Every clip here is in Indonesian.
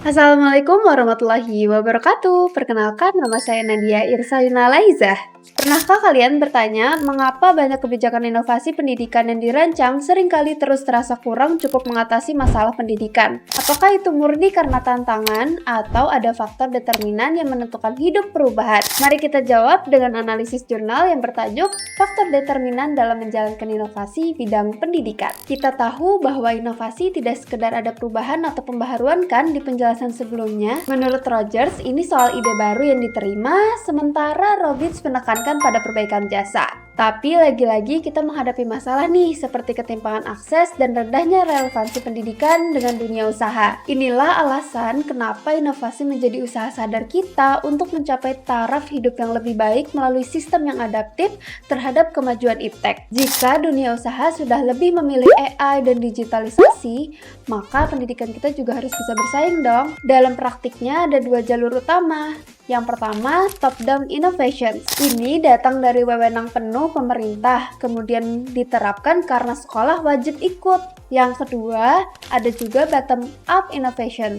Assalamualaikum warahmatullahi wabarakatuh. Perkenalkan, nama saya Nadia Irsalina Laizah. Pernahkah kalian bertanya mengapa banyak kebijakan inovasi pendidikan yang dirancang seringkali terus terasa kurang cukup mengatasi masalah pendidikan? Apakah itu murni karena tantangan atau ada faktor determinan yang menentukan hidup perubahan? Mari kita jawab dengan analisis jurnal yang bertajuk Faktor Determinan dalam Menjalankan Inovasi Bidang Pendidikan. Kita tahu bahwa inovasi tidak sekedar ada perubahan atau pembaharuan kan di penjelasan sebelumnya. Menurut Rogers, ini soal ide baru yang diterima, sementara Robbins menekankan pada perbaikan jasa. Tapi lagi-lagi kita menghadapi masalah nih, seperti ketimpangan akses dan rendahnya relevansi pendidikan dengan dunia usaha. Inilah alasan kenapa inovasi menjadi usaha sadar kita untuk mencapai taraf hidup yang lebih baik melalui sistem yang adaptif terhadap kemajuan iptek. Jika dunia usaha sudah lebih memilih AI dan digitalisasi, maka pendidikan kita juga harus bisa bersaing dong. Dalam praktiknya ada dua jalur utama. Yang pertama, top-down innovation. Ini datang dari wewenang penuh pemerintah, kemudian diterapkan karena sekolah wajib ikut. Yang kedua, ada juga bottom-up innovation.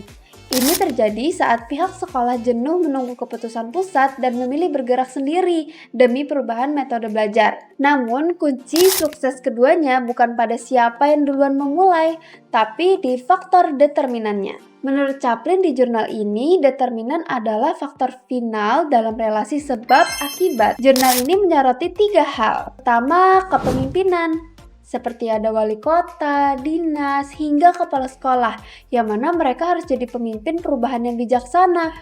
Ini terjadi saat pihak sekolah jenuh menunggu keputusan pusat dan memilih bergerak sendiri demi perubahan metode belajar. Namun, kunci sukses keduanya bukan pada siapa yang duluan memulai, tapi di faktor determinannya. Menurut Chaplin di jurnal ini, determinan adalah faktor final dalam relasi sebab-akibat. Jurnal ini menyoroti 3 hal. Pertama, kepemimpinan. Seperti ada wali kota, dinas, hingga kepala sekolah, yang mana mereka harus jadi pemimpin perubahan yang bijaksana.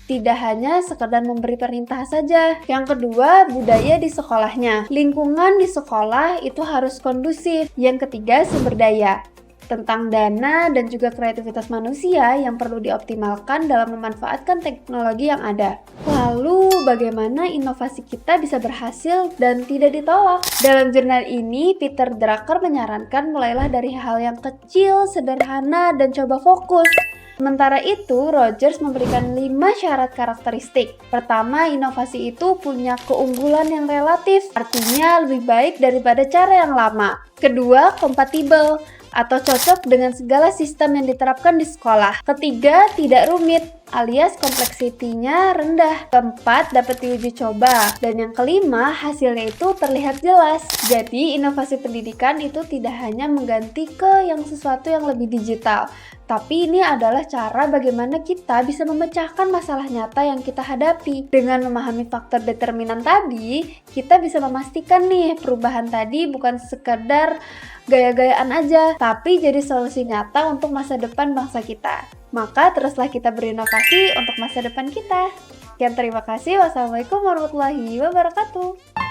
Tidak hanya sekedar memberi perintah saja. Yang kedua, budaya di sekolahnya. Lingkungan di sekolah itu harus kondusif. Yang ketiga, sumber daya. Tentang dana dan juga kreativitas manusia yang perlu dioptimalkan dalam memanfaatkan teknologi yang ada. Lalu, bagaimana inovasi kita bisa berhasil dan tidak ditolak? Dalam jurnal ini, Peter Drucker menyarankan mulailah dari hal yang kecil, sederhana, dan coba fokus. Sementara itu, Rogers memberikan 5 syarat karakteristik. Pertama, inovasi itu punya keunggulan yang relatif, artinya lebih baik daripada cara yang lama. Kedua, kompatibel atau cocok dengan segala sistem yang diterapkan di sekolah. Ketiga, tidak rumit, alias kompleksitinya rendah. Keempat, dapat diuji coba. Dan yang kelima, hasilnya itu terlihat jelas. Jadi, inovasi pendidikan itu tidak hanya mengganti ke yang sesuatu yang lebih digital, tapi ini adalah cara bagaimana kita bisa memecahkan masalah nyata yang kita hadapi. Dengan memahami faktor determinan tadi, kita bisa memastikan nih perubahan tadi bukan sekedar gaya-gayaan aja, tapi jadi solusi nyata untuk masa depan bangsa kita. Maka teruslah kita berinovasi untuk masa depan kita. Sekian, terima kasih. Wassalamualaikum warahmatullahi wabarakatuh.